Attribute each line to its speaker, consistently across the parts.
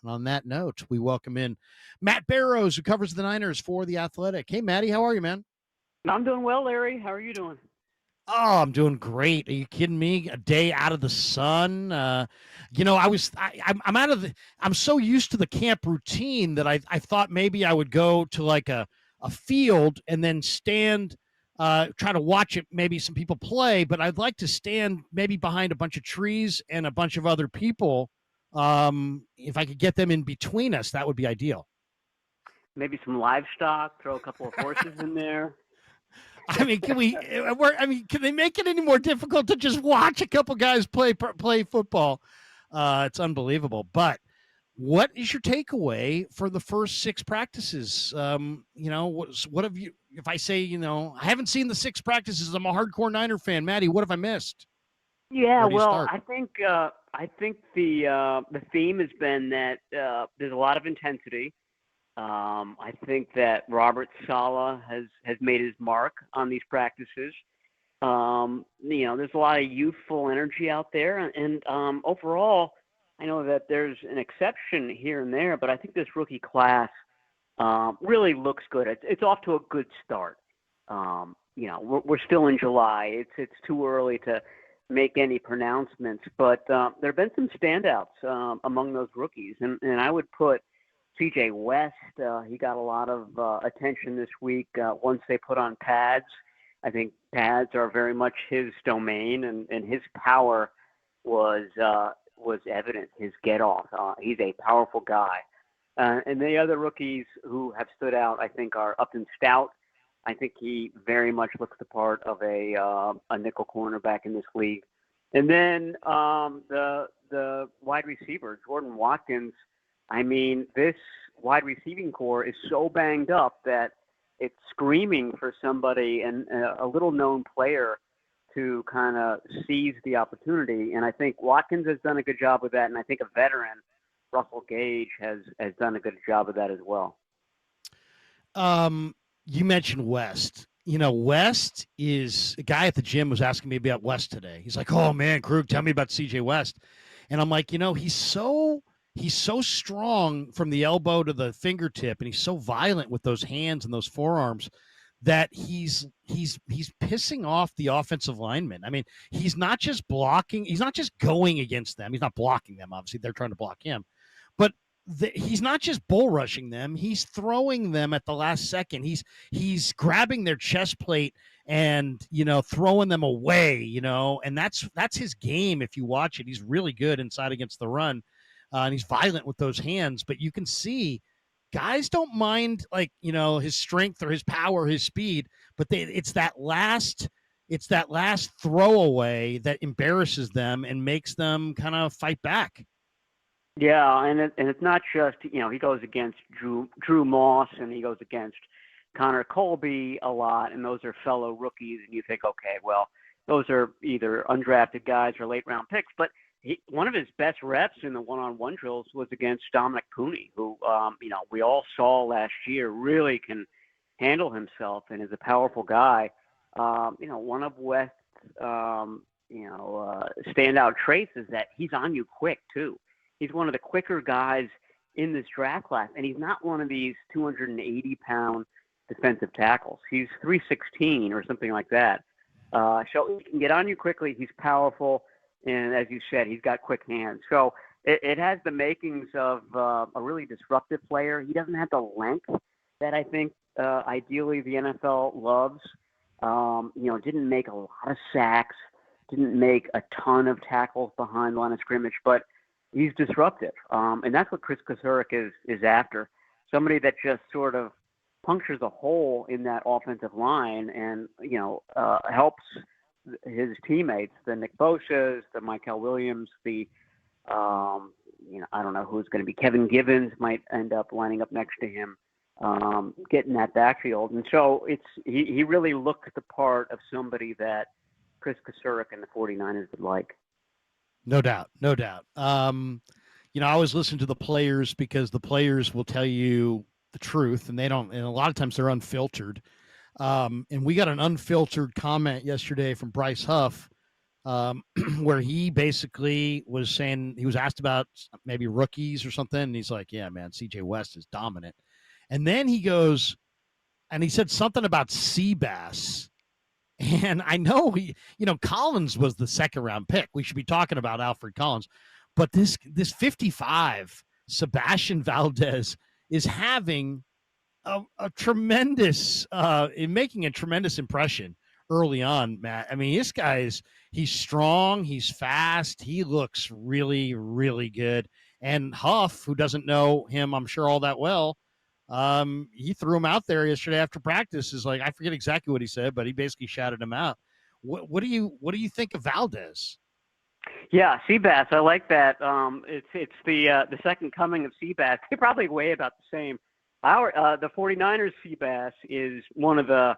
Speaker 1: And on that note, we welcome in Matt Barrows, who covers the Niners for The Athletic. Hey, Matty, how are you, man?
Speaker 2: I'm doing well, Larry. How are you doing?
Speaker 1: Oh, I'm doing great. Are you kidding me? A day out of the sun. I'm out of the. I'm so used to the camp routine that I thought maybe I would go to like a field and then stand, try to watch it. Maybe some people play, but I'd like to stand maybe behind a bunch of trees and a bunch of other people. If I could get them in between us, that would be ideal.
Speaker 2: Maybe some livestock. Throw a couple of horses in there.
Speaker 1: I mean, can they make it any more difficult to just watch a couple guys play football? It's unbelievable. But what is your takeaway for the first six practices? What have you? If I say, I haven't seen the six practices, I'm a hardcore Niner fan. Maddie, what have I missed?
Speaker 2: Yeah, well, I think the theme has been that there's a lot of intensity. I think that Robert Saleh has made his mark on these practices. There's a lot of youthful energy out there, and overall, I know that there's an exception here and there, but I think this rookie class really looks good. It's off to a good start. We're still in July. It's too early to make any pronouncements, but there have been some standouts among those rookies, and I would put CJ West. He got a lot of attention this week once they put on pads. I think pads are very much his domain, and his power was evident. His get off. He's a powerful guy. And the other rookies who have stood out, I think, are Upton Stout. I think he very much looks the part of a nickel cornerback in this league. And then the wide receiver, Jordan Watkins. I mean, this wide receiving core is so banged up that it's screaming for somebody and a little-known player to kind of seize the opportunity. And I think Watkins has done a good job with that, and I think a veteran, Russell Gage, has done a good job of that as well.
Speaker 1: You mentioned West. West is a guy at the gym was asking me about West today. He's like, "Oh man, Krug, tell me about CJ West." And I'm like, he's so strong from the elbow to the fingertip, and he's so violent with those hands and those forearms that he's pissing off the offensive linemen. I mean, he's not just blocking, he's not just going against them. He's not blocking them. Obviously, they're trying to block him, but he's not just bull rushing them. He's throwing them at the last second. He's grabbing their chest plate and throwing them away. And that's his game. If you watch it, he's really good inside against the run. And he's violent with those hands, but you can see guys don't mind his strength or his power, his speed, but it's that last throwaway that embarrasses them and makes them kind of fight back.
Speaker 2: Yeah, and it's not just he goes against Drew Moss and he goes against Connor Colby a lot, and those are fellow rookies, and you think, okay, well, those are either undrafted guys or late round picks, but one of his best reps in the one-on-one drills was against Dominic Pooney, who, we all saw last year really can handle himself and is a powerful guy. One of West's, standout traits is that he's on you quick, too. He's one of the quicker guys in this draft class, and he's not one of these 280-pound defensive tackles. He's 316 or something like that. So he can get on you quickly. He's powerful. And as you said, he's got quick hands. So it has the makings of a really disruptive player. He doesn't have the length that I think ideally the NFL loves. Didn't make a lot of sacks, didn't make a ton of tackles behind the line of scrimmage, but he's disruptive. And that's what Chris Krueger is after. Somebody that just sort of punctures a hole in that offensive line and, helps his teammates, the Nick Bosa's, the Michael Williams, I don't know who's going to be. Kevin Givens might end up lining up next to him, getting that backfield. And so he really looks the part of somebody that Chris Krueger and the 49ers would like.
Speaker 1: No doubt. I always listen to the players because the players will tell you the truth, and and a lot of times they're unfiltered. And we got an unfiltered comment yesterday from Bryce Huff where he basically was saying he was asked about maybe rookies or something, and he's like, "Yeah, man, CJ West is dominant." And then he goes and he said something about Seabass. And I know Collins was the second round pick. We should be talking about Alfred Collins, but this 55 Sebastian Valdez is having a tremendous in making a tremendous impression early on, Matt. I mean, he's strong, he's fast, he looks really, really good. And Huff, who doesn't know him, I'm sure all that well, he threw him out there yesterday after practice. Is like, I forget exactly what he said, but he basically shouted him out. What do you think of Valdez?
Speaker 2: Yeah, Seabass, I like that. It's the second coming of Seabass. They probably weigh about the same. The 49ers Seabass is one of the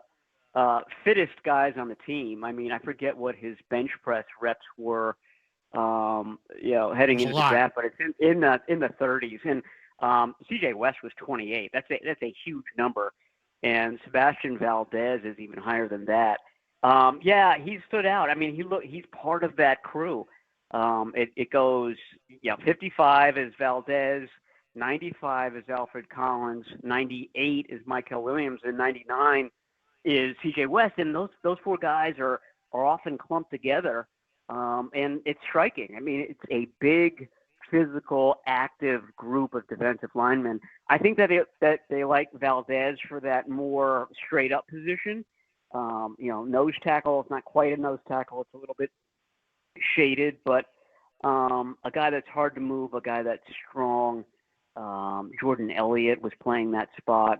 Speaker 2: fittest guys on the team. I mean, I forget what his bench press reps were, heading into the draft, but it's in the 30s. And CJ West was 28. That's a huge number, and Sebastian Valdez is even higher than that. Yeah, he stood out. I mean, he's part of that crew. It goes, 55 is Valdez, 95 is Alfred Collins, 98 is Michael Williams, and 99 is CJ West. And those four guys are often clumped together, and it's striking. I mean, it's a big, physical, active group of defensive linemen. I think that they like Valdez for that more straight up position. Nose tackle. It's not quite a nose tackle. It's a little bit shaded, but a guy that's hard to move, a guy that's strong. Jordan Elliott was playing that spot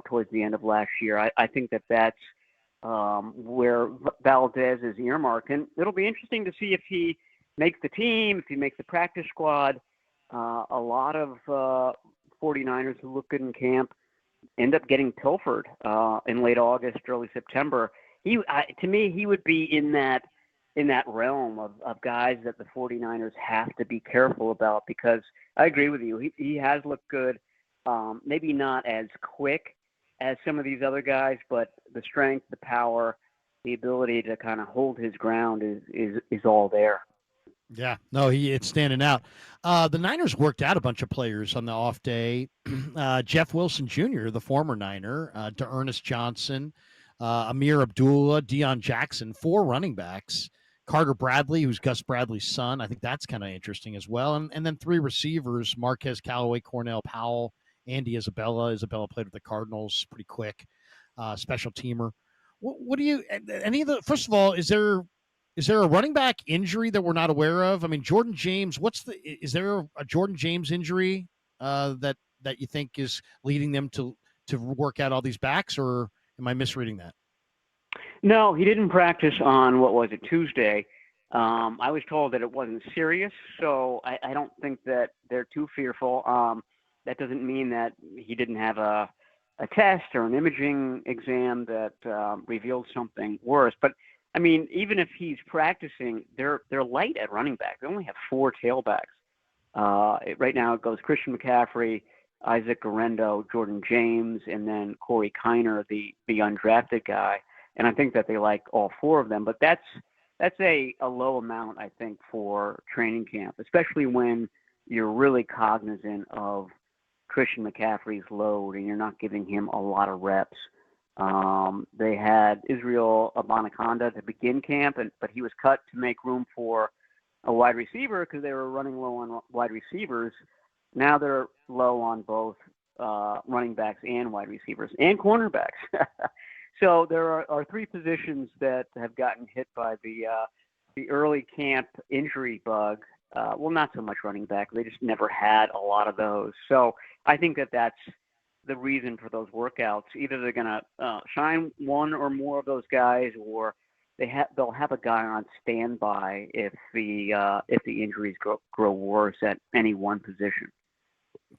Speaker 2: towards the end of last year. I think that's where Valdez is earmarked. And it'll be interesting to see if he makes the team, if he makes the practice squad. A lot of 49ers who look good in camp end up getting pilfered in late August, early September. To me, he would be in that realm of guys that the 49ers have to be careful about, because I agree with you. He has looked good, maybe not as quick as some of these other guys, but the strength, the power, the ability to kind of hold his ground is all there.
Speaker 1: Yeah, no, it's standing out. The Niners worked out a bunch of players on the off day. Jeff Wilson Jr., the former Niner, to Ernest Johnson, Amir Abdullah, Deion Jackson, 4 running backs. Carter Bradley, who's Gus Bradley's son. I think that's kind of interesting as well. And then 3 receivers, Marquez Callaway, Cornell Powell, Andy Isabella. Isabella played with the Cardinals, pretty quick, special teamer. What do you, first of all, is there a running back injury that we're not aware of? I mean, Jordan James, is there a Jordan James injury that you think is leading them to work out all these backs, or am I misreading that?
Speaker 2: No, he didn't practice on, what was it, Tuesday. I was told that it wasn't serious, so I don't think that they're too fearful. That doesn't mean that he didn't have a test or an imaging exam that revealed something worse. But, I mean, even if he's practicing, they're light at running back. They only have 4 tailbacks. Right now it goes Christian McCaffrey, Isaac Guerrero, Jordan James, and then Corey Kiner, the undrafted guy. And I think that they like all 4 of them, but that's a low amount, I think, for training camp, especially when you're really cognizant of Christian McCaffrey's load and you're not giving him a lot of reps. They had Israel Abanikanda to begin camp, but he was cut to make room for a wide receiver because they were running low on wide receivers. Now they're low on both running backs and wide receivers and cornerbacks. So there are 3 positions that have gotten hit by the early camp injury bug. Well, not so much running back. They just never had a lot of those. So I think that's the reason for those workouts. Either they're going to shine one or more of those guys, or they'll have a guy on standby if the injuries grow worse at any one position.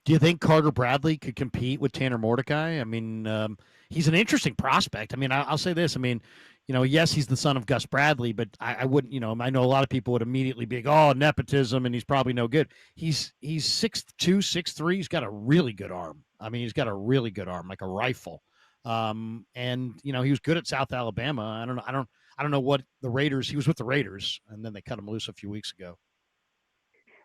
Speaker 1: Do you think Carter Bradley could compete with Tanner Mordecai? I mean, he's an interesting prospect. I mean, I'll say this. I mean, yes, he's the son of Gus Bradley, but I wouldn't, I know a lot of people would immediately be like, oh, nepotism, and he's probably no good. He's 6'2", 6'3". He's got a really good arm. I mean, he's got a really good arm, like a rifle. And he was good at South Alabama. I don't know what the Raiders. He was with the Raiders, and then they cut him loose a few weeks ago.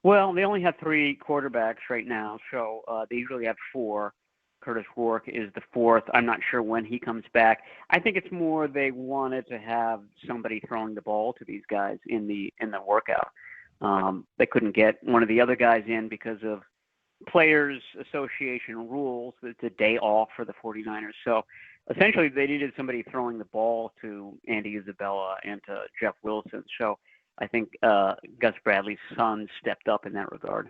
Speaker 2: Well, they only have 3 quarterbacks right now, so they usually have 4. Curtis Rourke is the 4th. I'm not sure when he comes back. I think it's more they wanted to have somebody throwing the ball to these guys in the workout. They couldn't get one of the other guys in because of Players Association rules. It's a day off for the 49ers. So essentially they needed somebody throwing the ball to Andy Isabella and to Jeff Wilson. So I think Gus Bradley's son stepped up in that regard.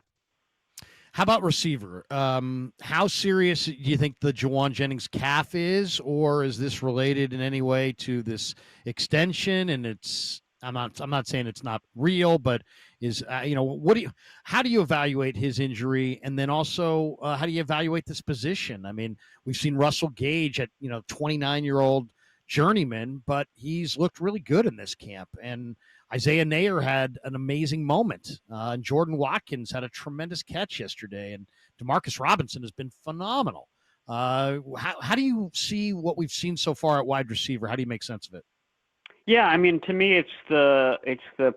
Speaker 1: How about receiver? How serious do you think the Jawan Jennings calf is, or is this related in any way to this extension? And I'm not saying it's not real, but is how do you evaluate his injury, and then also how do you evaluate this position? I mean, we've seen Russell Gage at 29-year-old journeyman, but he's looked really good in this camp, and Isaiah Nayer had an amazing moment, and Jordan Watkins had a tremendous catch yesterday, and Demarcus Robinson has been phenomenal. How do you see what we've seen so far at wide receiver? How do you make sense of it?
Speaker 2: Yeah, I mean, to me, it's the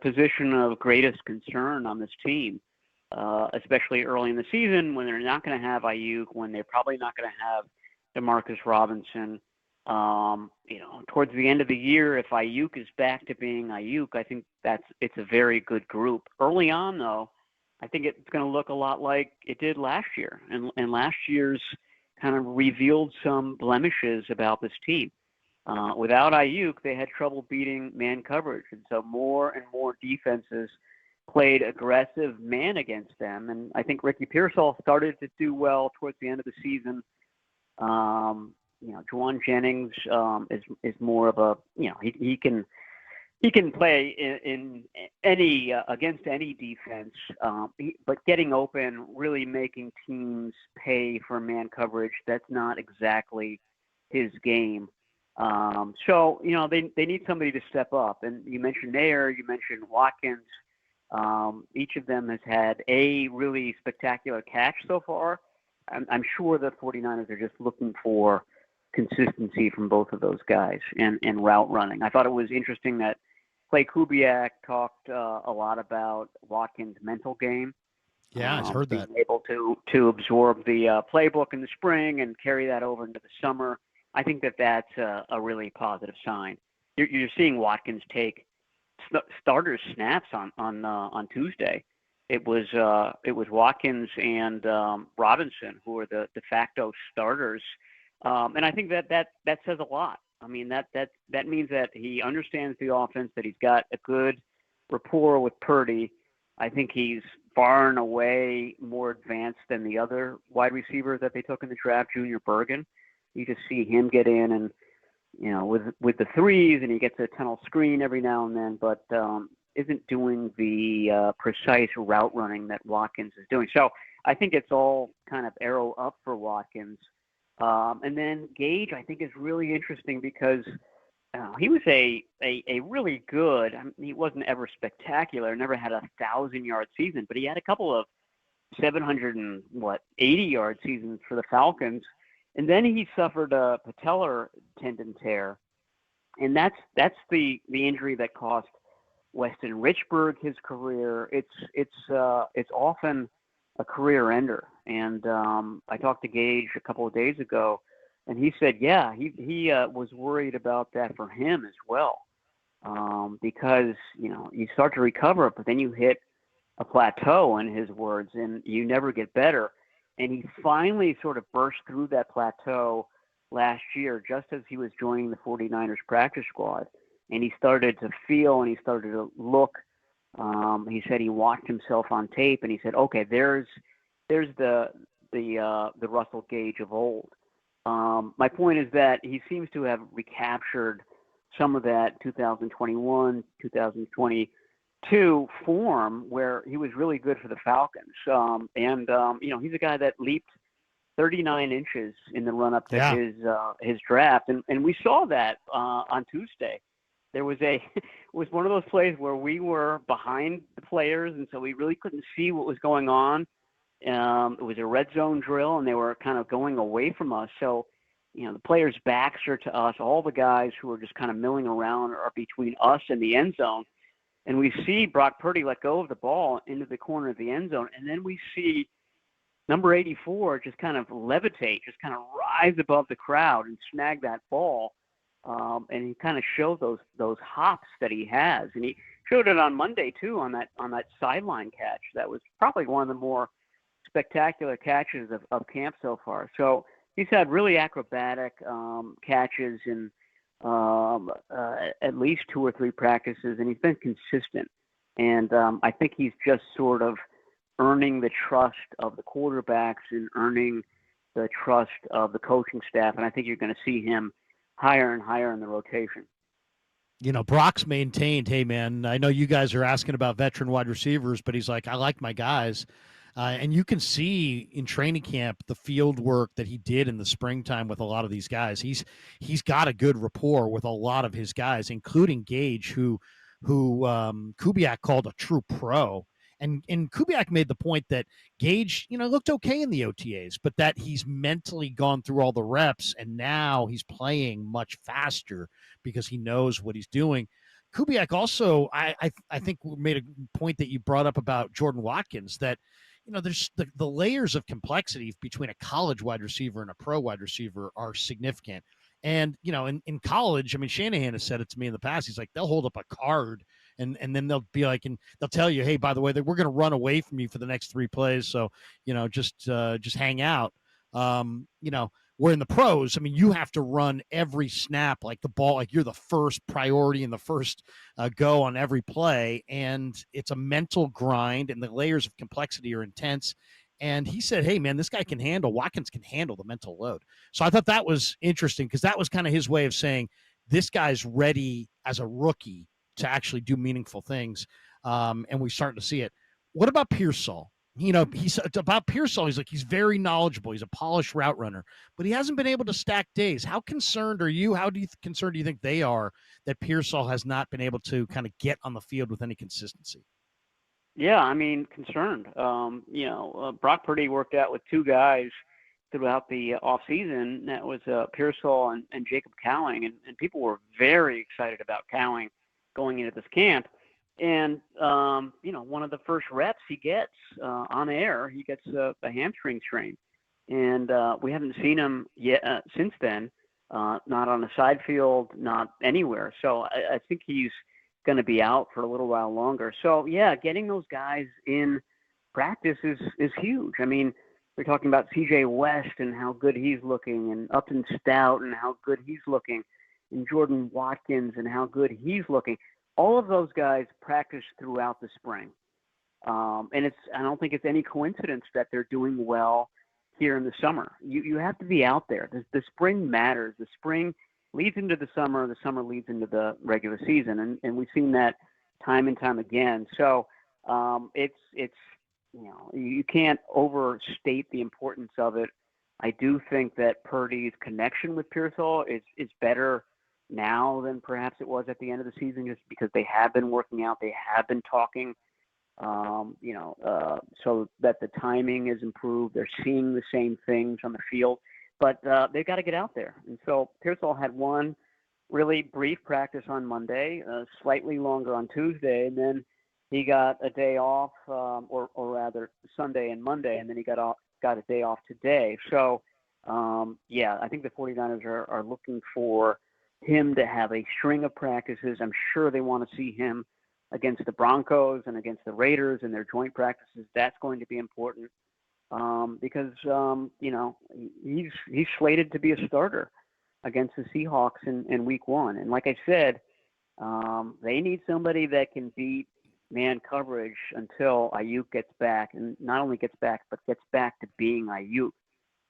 Speaker 2: position of greatest concern on this team, especially early in the season when they're not going to have Ayuk, when they're probably not going to have Demarcus Robinson. Towards the end of the year, if Ayuk is back to being Ayuk, I think it's a very good group. Early on, though, I think it's going to look a lot like it did last year, and last year's kind of revealed some blemishes about this team. Without Ayuk, they had trouble beating man coverage, and so more and more defenses played aggressive man against them. And I think Ricky Pearsall started to do well towards the end of the season. Jawan Jennings is more of a he can play in any against any defense, but getting open, really making teams pay for man coverage, that's not exactly his game. So they need somebody to step up. And you mentioned Nayer, you mentioned Watkins. Each of them has had a really spectacular catch so far. I'm sure the 49ers are just looking for consistency from both of those guys and route running. I thought it was interesting that Clay Kubiak talked a lot about Watkins' mental game.
Speaker 1: Yeah, I've heard that.
Speaker 2: Being able to absorb the playbook in the spring and carry that over into the summer. I think that's a really positive sign. You're seeing Watkins take starter snaps on Tuesday. It was Watkins and Robinson who are the de facto starters, and I think that says a lot. I mean that means that he understands the offense, that he's got a good rapport with Purdy. I think he's far and away more advanced than the other wide receiver that they took in the draft, Junior Bergen. You just see him get in and, with the threes, and he gets a tunnel screen every now and then, but isn't doing the precise route running that Watkins is doing. So I think it's all kind of arrow up for Watkins. And then Gage, I think, is really interesting because he was a really good. I mean, he wasn't ever spectacular, never had a 1,000-yard season, but he had a couple of 780-yard seasons for the Falcons. And then he suffered a patellar tendon tear, and that's the injury that cost Weston Richburg his career. It's often a career ender. And I talked to Gage a couple of days ago, and he said, yeah, he was worried about that for him as well, because you start to recover, but then you hit a plateau, in his words, and you never get better. And he finally sort of burst through that plateau last year, just as he was joining the 49ers practice squad. And he started to feel and he started to look. He said he watched himself on tape, and he said, okay, there's the Russell Gage of old. My point is that he seems to have recaptured some of that 2021, 2022 form where he was really good for the Falcons. He's a guy that leaped 39 inches in the run-up to his draft. And we saw that on Tuesday. There was it was one of those plays where we were behind the players, and so we really couldn't see what was going on. It was a red zone drill, and they were kind of going away from us. So the players' backs are to us. All the guys who are just kind of milling around are between us and the end zone. And we see Brock Purdy let go of the ball into the corner of the end zone. And then we see number 84 just kind of levitate, just kind of rise above the crowd and snag that ball. And he kind of showed those hops that he has. And he showed it on Monday, too, on that sideline catch. That was probably one of the more spectacular catches of camp so far. So he's had really acrobatic catches in at least 2 or 3 practices, and he's been consistent. And I think he's just sort of earning the trust of the quarterbacks and earning the trust of the coaching staff. And I think you're going to see him higher and higher in the rotation.
Speaker 1: Brock's maintained, hey, man, I know you guys are asking about veteran wide receivers, but he's like, I like my guys. And you can see in training camp the field work that he did in the springtime with a lot of these guys. He's got a good rapport with a lot of his guys, including Gage, who Kubiak called a true pro. And Kubiak made the point that Gage, looked okay in the OTAs, but that he's mentally gone through all the reps, and now he's playing much faster because he knows what he's doing. Kubiak also, I think, made a point that you brought up about Jordan Watkins, that there's the layers of complexity between a college wide receiver and a pro wide receiver are significant. And, in college, I mean, Shanahan has said it to me in the past. He's like, they'll hold up a card and then they'll be like, and they'll tell you, hey, by the way, we're going to run away from you for the next 3 plays. So, just hang out. Where in the pros, I mean, you have to run every snap like the ball, like you're the first priority and the first go on every play. And it's a mental grind, and the layers of complexity are intense. And he said, hey, man, Watkins can handle the mental load. So I thought that was interesting, because that was kind of his way of saying this guy's ready as a rookie to actually do meaningful things. And we're starting to see it. What about Pearsall? He's about Pearsall. He's like, he's very knowledgeable. He's a polished route runner, but he hasn't been able to stack days. How concerned are you? Concerned do you think they are that Pearsall has not been able to kind of get on the field with any consistency?
Speaker 2: Yeah, I mean, concerned. Brock Purdy worked out with 2 guys throughout the offseason. That was Pearsall and Jacob Cowing, and people were very excited about Cowing going into this camp. And, one of the first reps he gets on air, he gets a hamstring strain. And we haven't seen him yet since then, not on the side field, not anywhere. So I think he's going to be out for a little while longer. So, yeah, getting those guys in practice is huge. I mean, we're talking about CJ West and how good he's looking, and Upton Stout and how good he's looking, and Jordan Watkins and how good he's looking. All of those guys practice throughout the spring. And I don't think it's any coincidence that they're doing well here in the summer. You have to be out there. The spring matters. The spring leads into the summer leads into the regular season. And we've seen that time and time again. So it's you can't overstate the importance of it. I do think that Purdy's connection with Pearsall is better now than perhaps it was at the end of the season, just because they have been working out, they have been talking, so that the timing is improved. They're seeing the same things on the field, but they've got to get out there. And so Pearsall had one really brief practice on Monday, slightly longer on Tuesday, and then he got a day off, or rather Sunday and Monday, and then he got a day off today. So, I think the 49ers are looking for him to have a string of practices. I'm sure they want to see him against the Broncos and against the Raiders in their joint practices. That's going to be important because he's slated to be a starter against the Seahawks in Week 1. And like I said, they need somebody that can beat man coverage until Ayuk gets back, and not only gets back, but gets back to being Ayuk.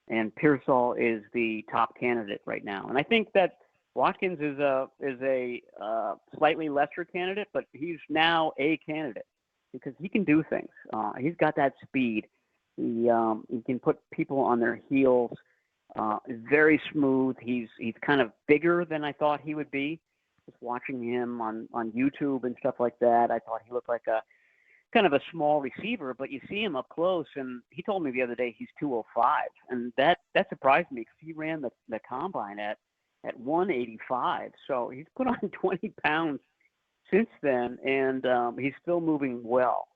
Speaker 2: And Pearsall is the top candidate right now. And I think that Watkins is a slightly lesser candidate, but he's now a candidate because he can do things. He's got that speed. He can put people on their heels. Very smooth. He's kind of bigger than I thought he would be. Just watching him on YouTube and stuff like that, I thought he looked like a kind of a small receiver, but you see him up close, and he told me the other day he's 205, and that surprised me because he ran the combine at 185, so he's put on 20 pounds since then, and he's still moving well.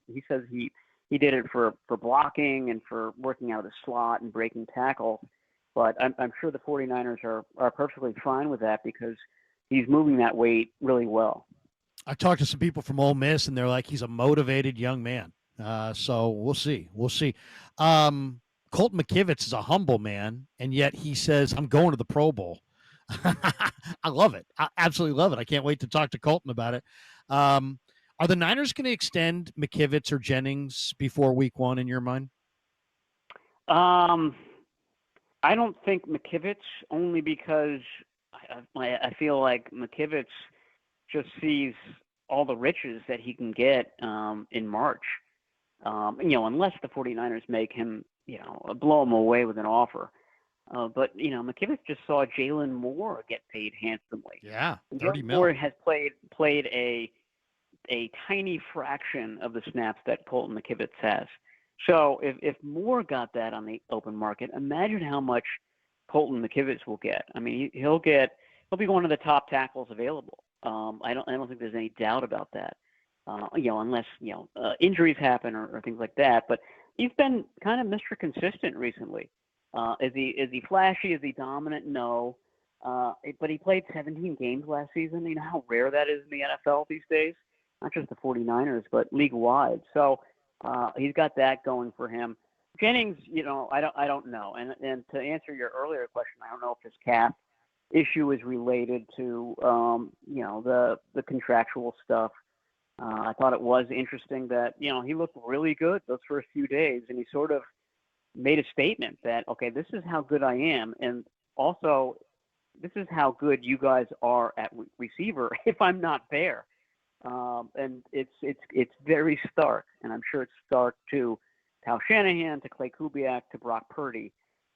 Speaker 2: He says he did it for blocking and for working out of the slot and breaking tackles, but I'm sure the 49ers are perfectly fine with that because he's moving that weight really well.
Speaker 1: I talked to some people from Ole Miss, and they're like, he's a motivated young man. So we'll see. We'll see. Colton McKivitz is a humble man, and yet he says, I'm going to the Pro Bowl. I love it. I absolutely love it. I can't wait to talk to Colton about it. Are the Niners going to extend McKivitz or Jennings before week 1 in your mind?
Speaker 2: I don't think McKivitz, only because I feel like McKivitz just sees all the riches that he can get in March. Unless the 49ers make him, blow him away with an offer. But McKivitz just saw Jalen Moore get paid handsomely.
Speaker 1: Yeah,
Speaker 2: $30 million. Moore has played a tiny fraction of the snaps that Colton McKivitz has. So if Moore got that on the open market, imagine how much Colton McKivitz will get. I mean, he'll be one of the top tackles available. I don't think there's any doubt about that. Unless injuries happen or things like that. But he's been kind of Mr. Consistent recently. Is he flashy? Is he dominant? No. But he played 17 games last season. You know how rare that is in the NFL these days? Not just the 49ers, but league-wide. So he's got that going for him. Jennings, I don't know. And to answer your earlier question, I don't know if his calf issue is related to, the contractual stuff. I thought it was interesting that, he looked really good those first few days, and he sort of made a statement that, okay, this is how good I am, and also this is how good you guys are at receiver if I'm not there. And it's very stark, and I'm sure it's stark to Kyle Shanahan, to Clay Kubiak, to Brock Purdy.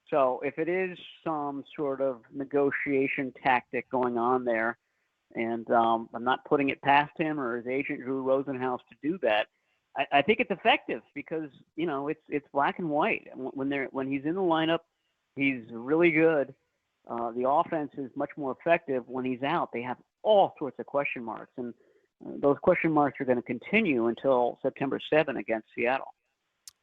Speaker 2: So if it is some sort of negotiation tactic going on there, and I'm not putting it past him or his agent Drew Rosenhaus to do that, I think it's effective because it's black and white. When he's in the lineup, he's really good. The offense is much more effective. When he's out, they have all sorts of question marks, and those question marks are going to continue until September 7 against Seattle.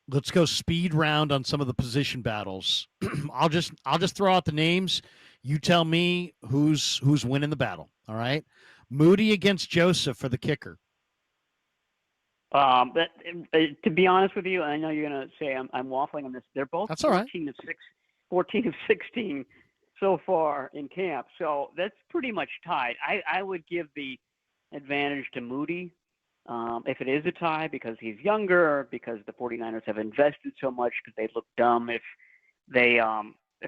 Speaker 1: Let's go speed round on some of the position battles. I'll just throw out the names. You tell me who's winning the battle. All right. Moody against Joseph for the kicker.
Speaker 2: But to be honest with you, I know you're going to say I'm waffling on this. They're both
Speaker 1: that's all right.
Speaker 2: 14 of 16 so far in camp. So that's pretty much tied. I would give the advantage to Moody. If it is a tie, because he's younger, because the 49ers have invested so much, because they look dumb if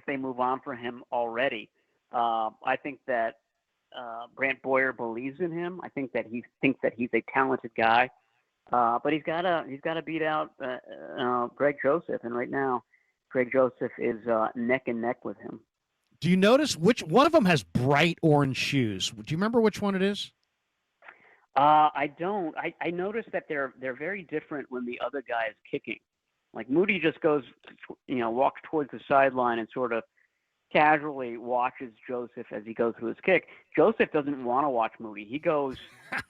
Speaker 2: they move on for him already. I think that Brant Boyer believes in him. I think that he thinks that he's a talented guy, but he's got to beat out Greg Joseph, and right now, Greg Joseph is neck and neck with him.
Speaker 1: Do you notice which one of them has bright orange shoes? Do you remember which one it is?
Speaker 2: I don't. I noticed that they're very different when the other guy is kicking. Like Moody just goes, walks towards the sideline and sort of casually watches Joseph as he goes through his kick. Joseph doesn't want to watch Moody. He goes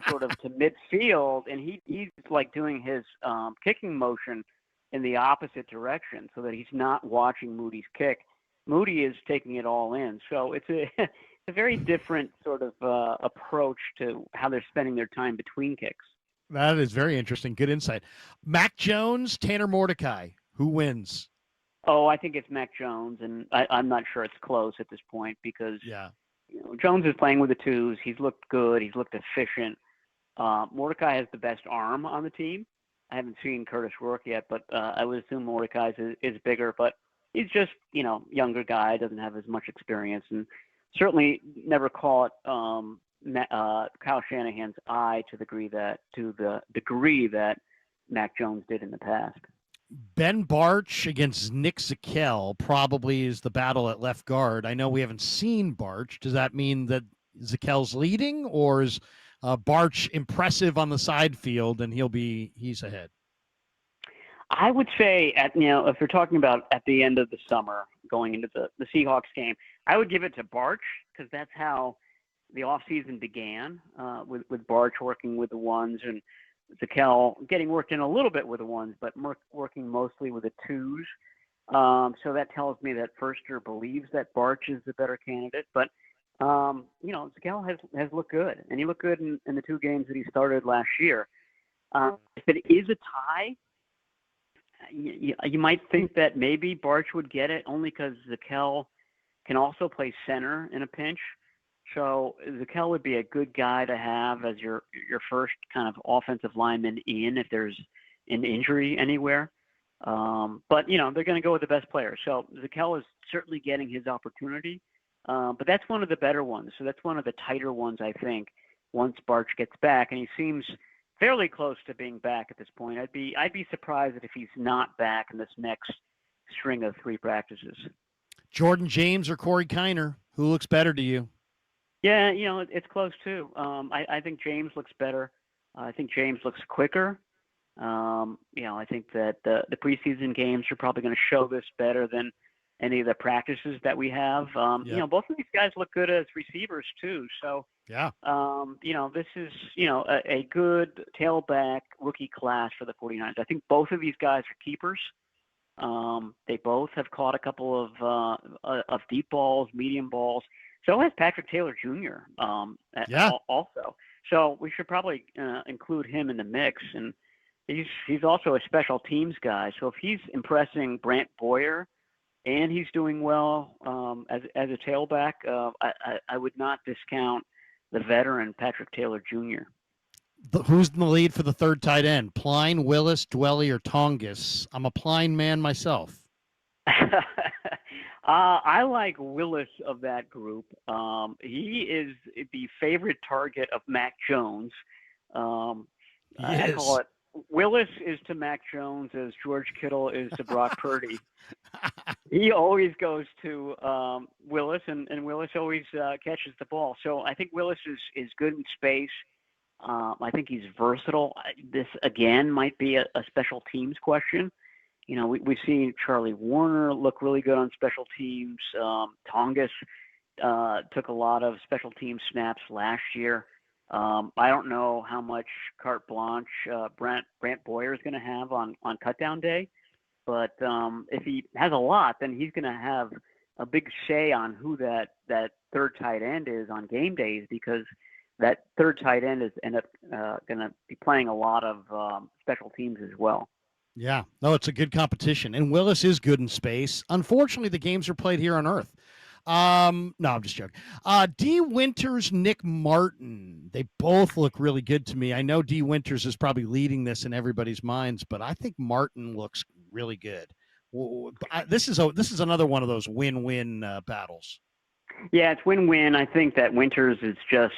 Speaker 2: sort of to midfield, and he's like doing his kicking motion in the opposite direction so that he's not watching Moody's kick. Moody is taking it all in. So it's a very different sort of approach to how they're spending their time between kicks.
Speaker 1: That is very interesting. Good insight. Mac Jones, Tanner Mordecai. Who wins?
Speaker 2: Oh, I think it's Mac Jones, and I'm not sure it's close at this point because Jones is playing with the twos. He's looked good. He's looked efficient. Mordecai has the best arm on the team. I haven't seen Curtis Rourke yet, but I would assume Mordecai's is bigger. But he's just, younger guy, doesn't have as much experience, and certainly never caught Kyle Shanahan's eye to the degree that Mac Jones did in the past.
Speaker 1: Ben Barch against Nick Zakelj probably is the battle at left guard. I know we haven't seen Barch. Does that mean that Zakel's leading, or is Barch impressive on the side field, and he's ahead.
Speaker 2: I would say if you're talking about at the end of the summer going into the Seahawks game, I would give it to Barch because that's how the offseason began with Barch working with the ones and Zakel getting worked in a little bit with the ones, but working mostly with the twos. So that tells me that Firster believes that Barch is the better candidate. But, Zakel has looked good, and he looked good in the 2 games that he started last year. If it is a tie, you might think that maybe Barch would get it only because Zakel can also play center in a pinch. So Zakel would be a good guy to have as your first kind of offensive lineman if there's an injury anywhere. But, they're going to go with the best player. So Zakel is certainly getting his opportunity. But that's one of the better ones. So that's one of the tighter ones, I think, once Barch gets back. And he seems fairly close to being back at this point. I'd be surprised if he's not back in this next string of 3 practices.
Speaker 1: Jordan James or Corey Kiner, who looks better to you?
Speaker 2: Yeah, it's close too. I think James looks better. I think James looks quicker. I think that the preseason games are probably going to show this better than any of the practices that we have. Both of these guys look good as receivers too. So,
Speaker 1: yeah,
Speaker 2: this is, a good tailback rookie class for the 49ers. I think both of these guys are keepers. They both have caught a couple of deep balls, medium balls. So has Patrick Taylor Jr. Also. So we should probably include him in the mix. And he's also a special teams guy. So if he's impressing Brant Boyer and he's doing well as a tailback, I would not discount the veteran Patrick Taylor Jr.
Speaker 1: Who's in the lead for the third tight end? Pline, Willis, Dwelly, or Tongas? I'm a Pline man myself.
Speaker 2: I like Willis of that group. He is the favorite target of Mac Jones. I call it Willis is to Mac Jones as George Kittle is to Brock Purdy. He always goes to Willis, and Willis always catches the ball. So I think Willis is good in space. I think he's versatile. This, again, might be a special teams question. We've seen Charlie Warner look really good on special teams. Tongas took a lot of special team snaps last year. I don't know how much carte blanche Brant Boyer is going to have on cutdown day, but if he has a lot, then he's going to have a big say on who that third tight end is on game days, because that third tight end is going to be playing a lot of special teams as well.
Speaker 1: Yeah, no, it's a good competition, and Willis is good in space. Unfortunately, the games are played here on Earth. No, I'm just joking. D. Winters, Nick Martin, they both look really good to me. I know D. Winters is probably leading this in everybody's minds, but I think Martin looks really good. This is another one of those win-win battles.
Speaker 2: Yeah, it's win-win. I think that Winters is just,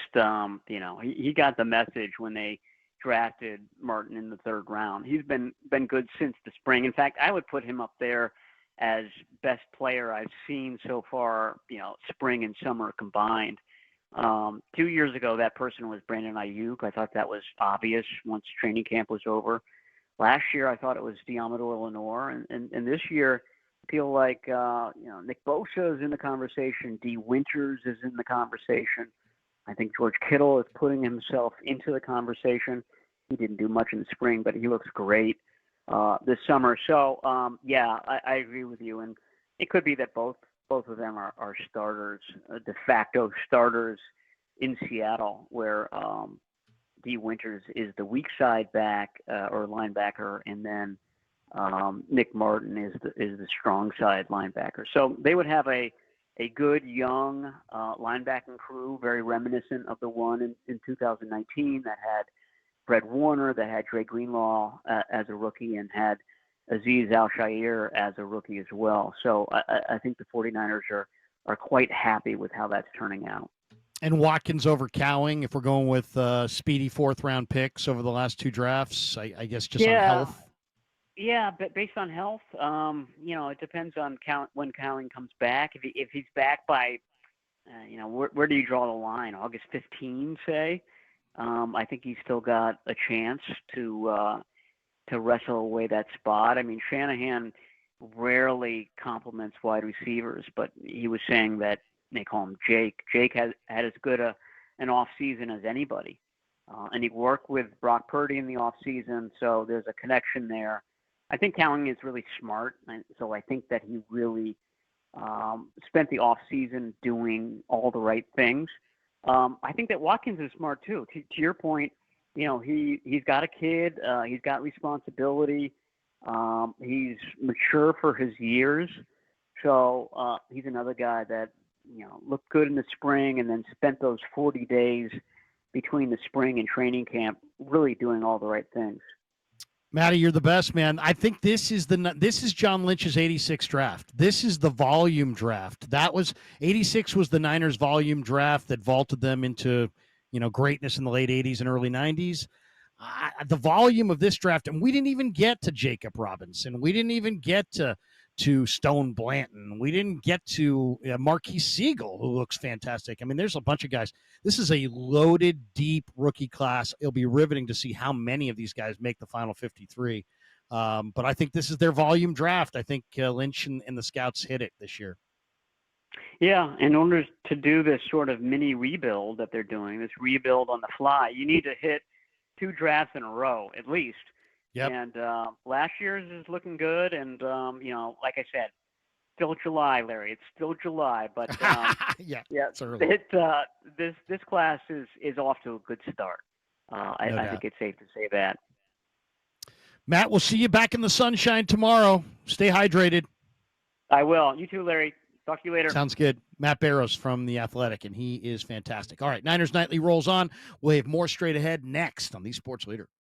Speaker 2: he got the message when they drafted Martin in the 3rd round. He's been good since the spring. In fact, I would put him up there as best player I've seen so far, spring and summer combined. 2 years ago, that person was Brandon Ayuk. I thought that was obvious once training camp was over. Last year, I thought it was Diamador Lenore. And this year, I feel like, Nick Bosa is in the conversation. D. Winters is in the conversation. I think George Kittle is putting himself into the conversation. He didn't do much in the spring, but he looks great this summer. So, I agree with you. And it could be that both of them are starters, de facto starters in Seattle, where D. Winters is the weak side back or linebacker, and then Nick Martin is the strong side linebacker. So they would have a good young linebacking crew, very reminiscent of the one in 2019 that had Fred Warner, that had Dre Greenlaw as a rookie, and had Azeez Al-Shaair as a rookie as well. So I think the 49ers are quite happy with how that's turning out.
Speaker 1: And Watkins over Cowing, if we're going with speedy 4th-round picks over the last 2 drafts, I guess just on health.
Speaker 2: Yeah, but based on health, it depends on when Cowing comes back. If he's back by, where do you draw the line? August 15, say. I think he's still got a chance to wrestle away that spot. I mean, Shanahan rarely compliments wide receivers, but he was saying that they call him Jake. Jake has had as good an off season as anybody, and he worked with Brock Purdy in the off season, so there's a connection there. I think Cowling is really smart, and so I think that he really spent the off season doing all the right things. I think that Watkins is smart too. To your point, he's got a kid, he's got responsibility, he's mature for his years, so he's another guy that looked good in the spring and then spent those 40 days between the spring and training camp really doing all the right things.
Speaker 1: Matty, you're the best, man. I think this is John Lynch's 86 draft. This is the volume draft. That was 86 was the Niners volume draft that vaulted them into, greatness in the late 80s and early 90s. The volume of this draft, and we didn't even get to Jacob Robinson. We didn't even get to Stone Blanton. We didn't get to Marquise Siegel, who looks fantastic. I mean, there's a bunch of guys. This is a loaded, deep rookie class. It'll be riveting to see how many of these guys make the final 53. But I think this is their volume draft. I think Lynch and the scouts hit it this year.
Speaker 2: Yeah, in order to do this sort of mini rebuild that they're doing, this rebuild on the fly, you need to hit 2 drafts in a row at least.
Speaker 1: Yep.
Speaker 2: And last year's is looking good, and like I said, still July, Larry. It's still July, but
Speaker 1: yeah,
Speaker 2: it's early. This class is off to a good start. I think it's safe to say that.
Speaker 1: Matt, we'll see you back in the sunshine tomorrow. Stay hydrated.
Speaker 2: I will. You too, Larry. Talk to you later.
Speaker 1: Sounds good. Matt Barrows from The Athletic, and he is fantastic. All right, Niners Nightly rolls on. We'll have more straight ahead next on the Sports Leader.